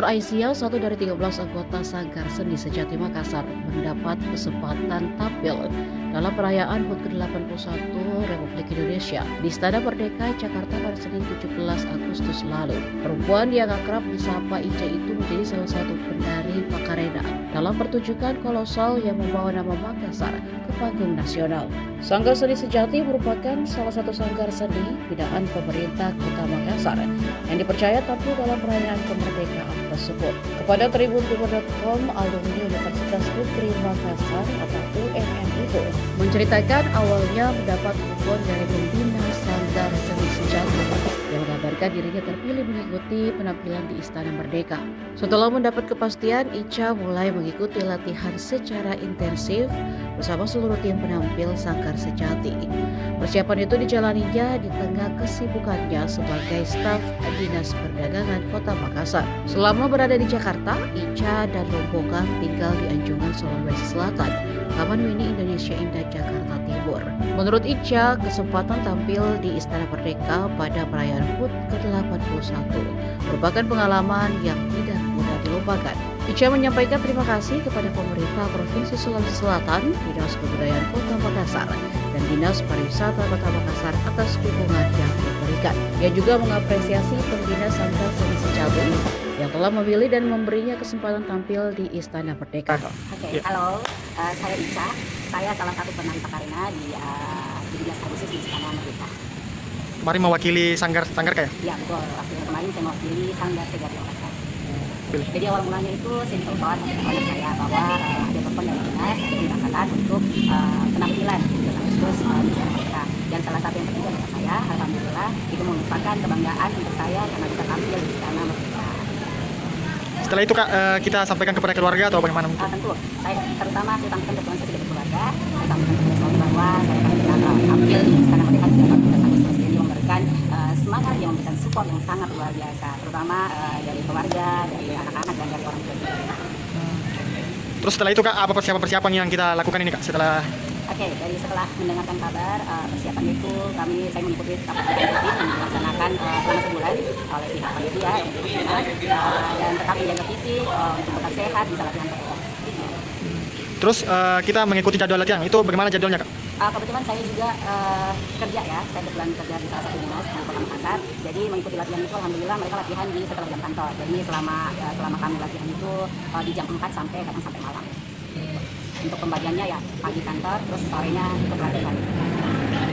Nur Aisyah, satu dari 13 anggota Sanggar Seni Sejati Makassar, mendapat kesempatan tampil dalam perayaan HUT ke-81 Republik Indonesia di Istana Merdeka, Jakarta pada Senin 17 Agustus lalu. Perempuan yang akrab disapa Ica itu menjadi salah satu penari Pakarena dalam pertunjukan kolosal yang membawa nama Makassar ke panggung nasional. Sanggar Seni Sejati merupakan salah satu sanggar seni binaan pemerintah Kota Makassar yang dipercaya tampil dalam perayaan kemerdekaan tersebut. Kepada tribuntimur.com, alumni Universitas Negeri Makassar atau UNM itu menceritakan awalnya mendapat telepon dari pembina Sanggar Seni Sejati yang mengabarkan dirinya terpilih mengikuti penampilan di Istana Merdeka. Setelah mendapat kepastian, Ica mulai mengikuti latihan secara intensif bersama seluruh tim penampil Sanggar Sejati. Persiapan itu dijalaninya di tengah kesibukannya sebagai staf Dinas Perdagangan Kota Makassar. Selama berada di Jakarta, Ica dan rombongan tinggal di Anjungan, Sulawesi Selatan, Taman Mini Indonesia Indah, Jakarta Timur. Menurut Ica, kesempatan tampil di Istana Merdeka pada perayaan HUT ke-81 merupakan pengalaman yang tidak mudah dilupakan. Ica menyampaikan terima kasih kepada pemerintah Provinsi Sulawesi Selatan, Dinas Kebudayaan Kota Makassar, dan Dinas Pariwisata Kota Makassar atas dukungan yang diberikan. Ia juga mengapresiasi pembina Sanggar Seni Sejati yang telah memilih dan memberinya kesempatan tampil di Istana Merdeka. Oke, halo, saya Ica. Saya salah satu penari Pakarena di 17 Agustus di Istana Merdeka. Kemarin mewakili sanggar kayak? Ya betul, waktu yang kemarin saya mewakili Sanggar Sejati Makassar. Jadi awal mulanya itu saya telepon oleh saya bahwa ada telepon dari dinas yang diberangkatkan untuk penampilan 17 Agustus di Istana Merdeka. Dan salah satu yang terjadi adalah saya, alhamdulillah, itu merupakan kebanggaan untuk saya karena bisa tampil di Istana Merdeka. Setelah itu Kak, kita sampaikan kepada keluarga atau bagaimana? Tentu, saya terutama saya sampaikan ke saya sudah berkeluarga, saya sampaikan kepada suami bahwa saya akan tampil di Istana Merdeka di 17 Agustus. Jadi memberikan semangat, yang memberikan support yang sangat luar biasa, terutama dari keluarga, dari anak-anak dan dari orang tua. Terus setelah itu Kak, apa persiapan yang kita lakukan ini Kak setelah? Oke, dari setelah mendengarkan kabar persiapan itu saya mengikuti rapat rutin yang dilaksanakan selama sebulan oleh pihak panitia dan tetap menjaga fisik untuk tetap sehat, bisa latihan terus. Terus kita mengikuti jadwal latihan, itu bagaimana jadwalnya Kak? Kebetulan saya juga kerja ya, saya kebetulan kerja di salah satu dinas di Kota Makassar. Jadi mengikuti latihan itu, alhamdulillah mereka latihan di setelah jam kantor. Jadi selama kami latihan itu di jam 4 sampai kadang sampai malam. Untuk pembagiannya ya pagi kantor, terus sorenya ikut latihan.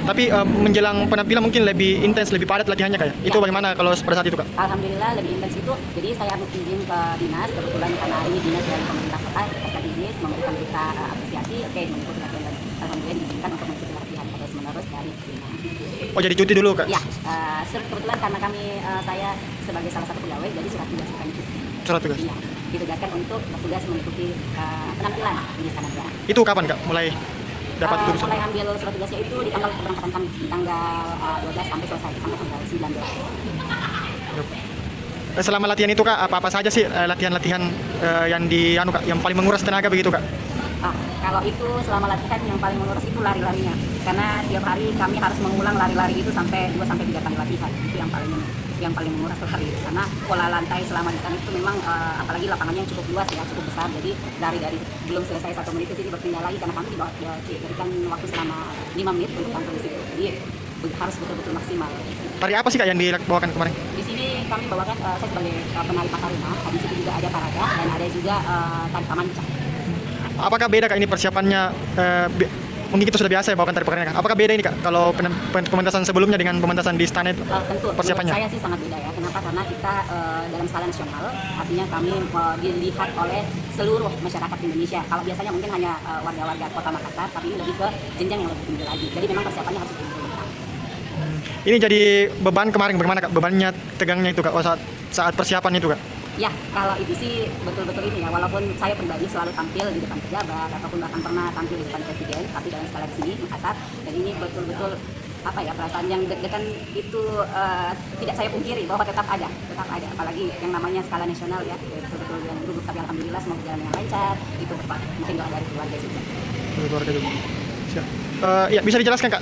Tapi menjelang penampilan mungkin lebih intens, lebih padat latihannya Kak? Ya. Itu bagaimana kalau pada saat itu Kak? Alhamdulillah lebih intens itu. Jadi saya izin ke dinas, kebetulan karena ini dinas dari pemerintah kota, mereka izin memberikan kita apresiasi, oke mengikuti latihan. Alhamdulillah diizinkan untuk mengikuti latihan terus menerus dari dinas. Oh jadi cuti dulu Kak? Ya, kebetulan karena saya sebagai salah satu pegawai, jadi surat tugas bukan cuti. Surat tugas? Iya, ditugaskan untuk bertugas mengikuti penampilan di Istana Merdeka. Itu kapan Kak mulai dapat tugas? Mulai ambil surat tugasnya itu di tanggal keberangkatan kami, di tanggal 12 sampai selesai, sampai tanggal 19. Selama latihan itu Kak, apa saja sih latihan-latihan yang paling menguras tenaga begitu Kak? Kalau itu selama latihan yang paling menguras itu lari-larinya, karena tiap hari kami harus mengulang lari-lari itu sampai 2-3 kali latihan. Itu yang paling menguras sekali, karena pola lantai selama di sana itu memang apalagi lapangannya cukup luas ya, cukup besar. Jadi dari belum selesai 1 menit itu berpindah lagi karena kami diberikan waktu selama 5 menit untuk tampil di situ. Jadi harus betul-betul maksimal. Tari apa sih Kak yang dibawakan kemarin? Di sini kami bawakan saya sebagai penari Pakarena. Di situ juga ada parada dan ada juga tari pamanca. Apakah beda Kak ini persiapannya? Mungkin kita sudah biasa ya bawakan tari Pakarena. Apakah beda ini Kak kalau pementasan sebelumnya dengan pementasan di istana itu? Tentu, persiapannya? Saya sih sangat beda ya. Kenapa? Karena kita dalam skala nasional, artinya kami dilihat oleh seluruh masyarakat Indonesia. Kalau biasanya mungkin hanya warga-warga Kota Makassar, tapi ini lebih ke jenjang yang lebih tinggi lagi. Jadi memang persiapannya harus lebih tinggi. Ini jadi beban kemarin bagaimana Kak? Bebannya tegangnya itu Kak saat persiapan itu Kak? Ya, kalau itu sih betul-betul ini ya, walaupun saya pribadi selalu tampil di depan pejabat ataupun bahkan pernah tampil di depan presiden, tapi dalam skala di sini Makassar, dan ini betul-betul perasaan yang deg-degan itu tidak saya pungkiri bahwa tetap ada, apalagi yang namanya skala nasional ya, betul-betul yang duduk, tapi alhamdulillah semua berjalan dengan lancar, itu mungkin doa dari keluarga juga. Keluarga juga. Siap. Ya bisa dijelaskan Kak,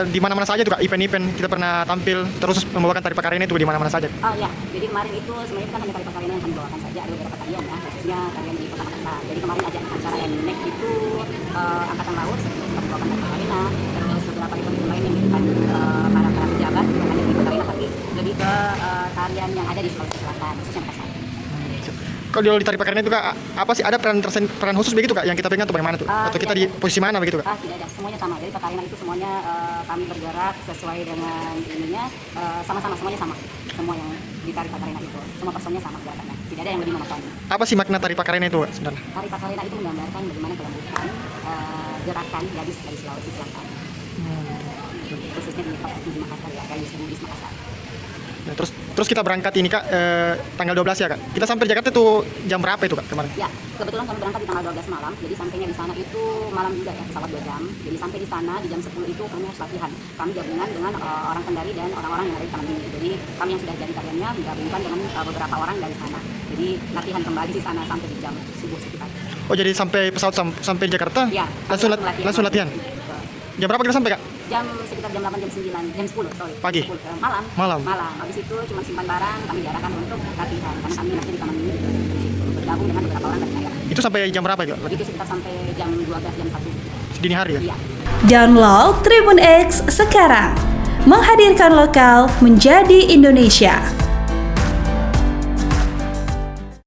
di mana-mana saja tuh Kak event-event kita pernah tampil terus membawakan tari Pakarena itu di mana-mana saja. Oh ya, jadi kemarin itu sebenarnya kan hanya tari Pakarena yang kami bawakan saja, ada beberapa tarian ya, khususnya tarian di Kota Makassar. Jadi kemarin ajak acara MNEC itu Angkatan Laut, kami bawakan tari Pakarena, terus beberapa event lain yang dilakukan para pejabat, bukan hanya di Pakarena tapi lebih ke tarian yang ada di Sulawesi Selatan, khususnya Makassar. Kalau di tari Pakarena itu Kak, apa sih ada peran khusus begitu Kak yang kita pegang atau bagaimana tuh? Atau kita di posisi mana begitu Kak? Tidak ada, semuanya sama. Jadi Pakarena itu semuanya kami bergerak sesuai dengan ininya, sama-sama semuanya sama. Semua yang di tari Pakarena itu, semua personnya sama gerakannya. Tidak ada yang lebih monoton. Apa sih makna tari Pakarena itu Kak sebenarnya? Tari Pakarena itu menggambarkan bagaimana kelembutan gerakan gadis dari Sulawesi Selatan. Khususnya di Makassar ya, gadis Bugis Makassar. Ya, terus kita berangkat ini Kak tanggal 12 ya Kak. Kita sampai Jakarta tuh jam berapa itu Kak kemarin? Ya, kebetulan kami berangkat di tanggal 12 malam. Jadi sampainya di sana itu malam juga ya, pesawat 2 jam. Jadi sampai di sana di jam 10 itu kami harus latihan. Kami gabungan dengan orang Kendari dan orang-orang yang ada di Taman Mini. Jadi kami yang sudah jadi tariannya digabungkan dengan beberapa orang dari sana. Jadi latihan kembali di sana sampai di jam subuh sekitar. Oh jadi sampai pesawat sampai Jakarta? Ya, langsung latihan. Jam berapa kita sampai Kak? Sekitar jam 8, jam 9, jam 10 sorry. Pagi? 10, malam. Habis itu cuma simpan barang, kami diarahkan untuk latihan. Karena kami nanti di Taman Mini di situ, bergabung dengan beberapa orang dari daerah. Itu sampai jam berapa Kak? Itu sekitar sampai jam 12, jam 1. Dini hari ya? Iya. Download Tribun X sekarang. Menghadirkan lokal menjadi Indonesia.